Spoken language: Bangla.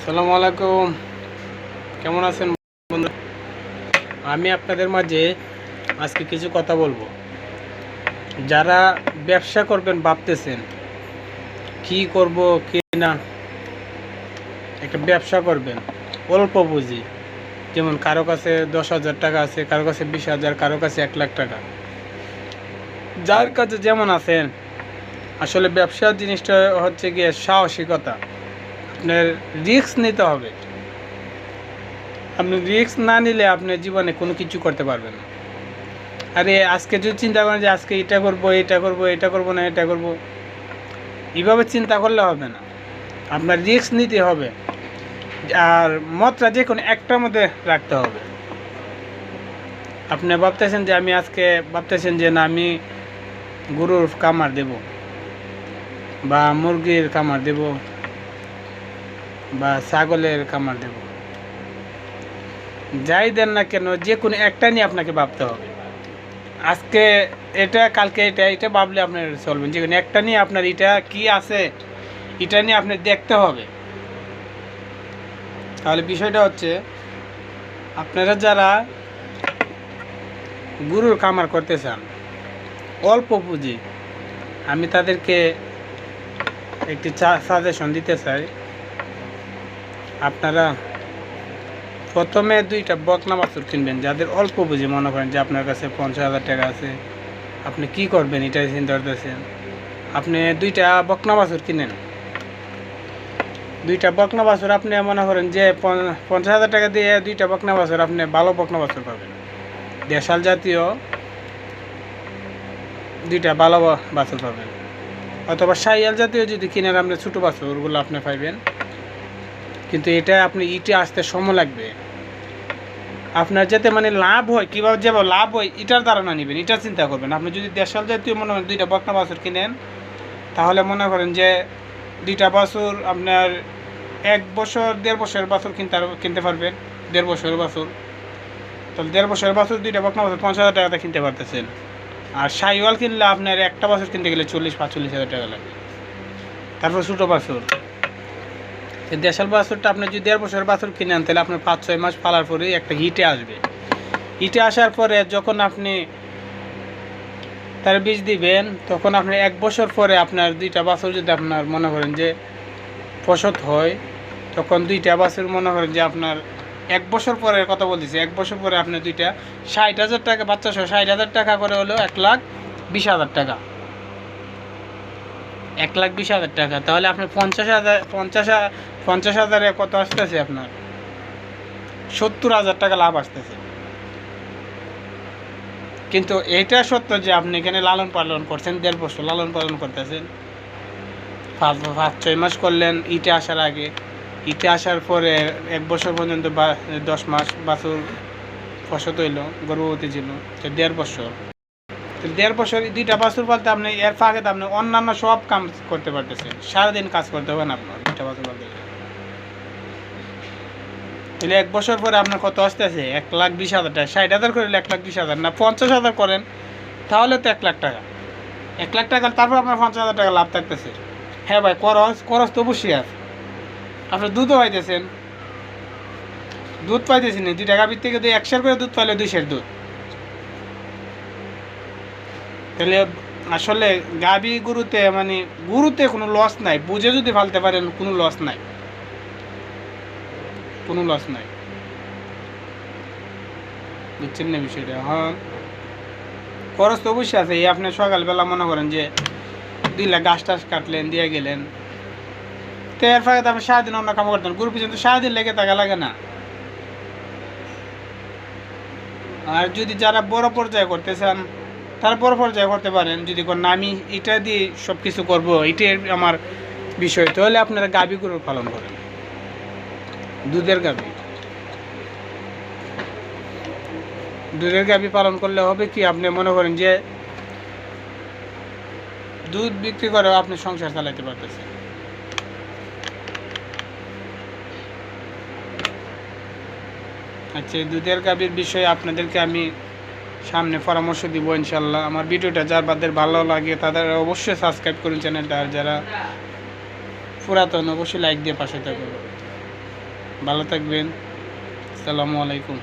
আসসালামু আলাইকুম। কেমন আছেন বন্ধু? আমি আপনাদের মাঝে আজকে কিছু কথা বলবো। যারা ব্যবসা করবেন ভাবতেছেন কি করব কি না, একটা ব্যবসা করবেন অল্প পুঁজি, যেমন কারো কাছে 10,000 টাকা আছে, কারো কাছে 20,000, কারো কাছে 1,00,000 টাকা, যার কাছে যেমন আছেন। আসলে ব্যবসা জিনিসটা হচ্ছে গিয়ে সাহসিকতা। আপনার রিস্ক নিতে হবে। আপনি রিস্ক না নিলে আপনি জীবনে কোনো কিছু করতে পারবেন না। আরে আজকে যদি চিন্তা করেন যে আজকে এটা করবো এটা করবো এটা করবো না এটা করবো, এইভাবে চিন্তা করলে হবে না। আপনার রিস্ক নিতে হবে, আর মাত্রা যে কোনো একটার মধ্যে রাখতে হবে। আপনি ভাবতেছেন যে আমি আজকে ভাবতেছেন যে না, আমি গরুর খামার দেব বা মুরগির খামার দেব বা ছাগলের খামার দেব, যাই দেন না কেন যে কোনো একটা নিয়ে আপনাকে ভাবতে হবে। আজকে এটা, কালকে এটা, এটা ভাবলে আপনার চলবেন। যে কোনো একটা নিয়ে আপনার এটা কি আছে এটা নিয়ে আপনার দেখতে হবে। তাহলে বিষয়টা হচ্ছে, আপনারা যারা গরুর খামার করতে চান অল্প পুঁজি, আমি তাদেরকে একটি সাজেশন দিতে চাই। আপনারা প্রথমে 2টা বকনা বাছুর কিনবেন। যাদের অল্প পুঁজি, মনে করেন যে আপনার কাছে 50,000 টাকা আছে, আপনি কি করবেন এটাই চিন্তা করতেছেন, আপনি 2টা বকনা বাছুর কিনেন। 2টা বকনা বাছুর আপনি মনে করেন যে 50,000 টাকা দিয়ে 2টা বকনা বাছুর আপনি ভালো বকনা বাছুর পাবেন। দেশাল জাতীয় 2টা ভালো বাছুর পাবেন, অথবা শাহিয়াল জাতীয় যদি কিনেন আপনি ছোটো বাছুরগুলো আপনি পাইবেন। কিন্তু এটা আপনি ইটে আসতে সময় লাগবে। আপনার যাতে মানে লাভ হয়, কীভাবে যাবো লাভ হয় এটার ধারণা নেবেন, এটা চিন্তা করবেন। আপনি যদি দেশাল জাতীয় মনে করেন 2টা বকনা বাছুর কিনেন, তাহলে মনে করেন যে 2টা বাছুর আপনার 1 বছর 1.5 বছরের বাছুর কিনতে পারবেন। 1.5 বছরের বাছুর, তাহলে 1.5 বছরের বাছুর 2টা বকনা বাছুর 50,000 টাকাতে কিনতে পারতেছেন। আর শাহিওয়াল কিনলে আপনার একটা বাছুর কিনতে গেলে 40-45,000 টাকা লাগে। তারপর ছোটো বাছুর, এই দেশাল বাছুরটা আপনি যদি 1.5 বছরের বাছুর কিনেন, তাহলে আপনার 5-6 মাস পালার পরেই একটা হিটে আসবে। হিটে আসার পরে যখন আপনি তার বীজ দিবেন, তখন আপনি 1 বছর পরে আপনার 2টা বাছুর যদি আপনার মনে করেন যে পছন্দ হয়, তখন 2টা বাছুর মনে করেন যে আপনার 1 বছর পরে কথা বলতেছি, 1 বছর পরে আপনি 2টা 60,000 টাকা, বাচ্চা সহ 60,000 টাকা করে হলো 1,20,000 টাকা। 1,20,000 টাকা, তাহলে আপনার 50,000 কত আসতেছে, আপনার 70,000 টাকা লাভ আসতেছে। কিন্তু এটা সত্য যে আপনি এখানে লালন পালন করছেন, 1.5 বছর লালন পালন করতেছেন, 5-6 মাস করলেন ইটে আসার আগে। ইটে আসার পরে 1 বছর পর্যন্ত 10 মাস বাছুর ফসল হইল, গর্ভবতী ছিল, 1.5 বছর। 1.5 বছর 2টা বাছুর পালতে আপনি এর ফাঁকে আপনি অন্যান্য সব কাজ করতে পারতেছেন। সারাদিন কাজ করতে হবে না আপনার 2টা বাছুর পালতে। তাহলে 1 বছর পরে আপনার কত আসতেছে? 1,20,000 টাকা। 60,000 করে 1,20,000 না 50,000 করেন, তাহলে তো 1,00,000 টাকা। 1,00,000 টাকা, তারপর আপনার 50,000 টাকা লাভ থাকতেছে। হ্যাঁ ভাই, খরচ তো অবশ্যই আছে। আপনি দুধও পাইতেছেন, দুধ পাইতেছেন 2 টাকা বির থেকে 1 সের করে দুধ পাইলে 2 সের দুধ। তাহলে আসলে গাভী গরুতে মানে গরুতে কোনো লস নাই, বুঝে যদি ফালতে পারেন কোনো লস নাই, কোনো লস নাই। বুঝছেন না বিষয়টা? হ্যাঁ, খরচ তো অবশ্যই আছে। এই আপনি সকালবেলা মনে করেন যে 2 লাখ গাছ টাছ কাটলেন, দিয়ে গেলেন, তো এর ফাঁকে তো আপনি সারাদিন অন্য কাম করতেন। গরু পিছনে তো সারাদিন লেগে থাকা লাগে না। আর যদি যারা বড় পর্যায়ে করতে চান, তারা বড় পর্যায়ে করতে পারেন। যদি না আমি এটা দিয়ে সব কিছু করবো, এটাই আমার বিষয়, তাহলে আপনারা গাভী গরুর পালন করেন, দুধের গাভী। দুধের গাভী পালন করলে হবে কি, আপনি মনে করেন যে দুধ বিক্রি করে আপনি সংসার চালাতে পারতেছেন। আচ্ছা, এই দুধের গাভীর বিষয়ে আপনাদেরকে আমি সামনে পরামর্শ দিব ইনশাল্লাহ। আমার ভিডিওটা যাদের ভালো লাগে তাদের অবশ্যই সাবস্ক্রাইব করুন চ্যানেলটা, আর যারা পুরাতন অবশ্যই লাইক দিয়ে পাশে থাকুন। ভালো থাকবেন। আসসালামু আলাইকুম।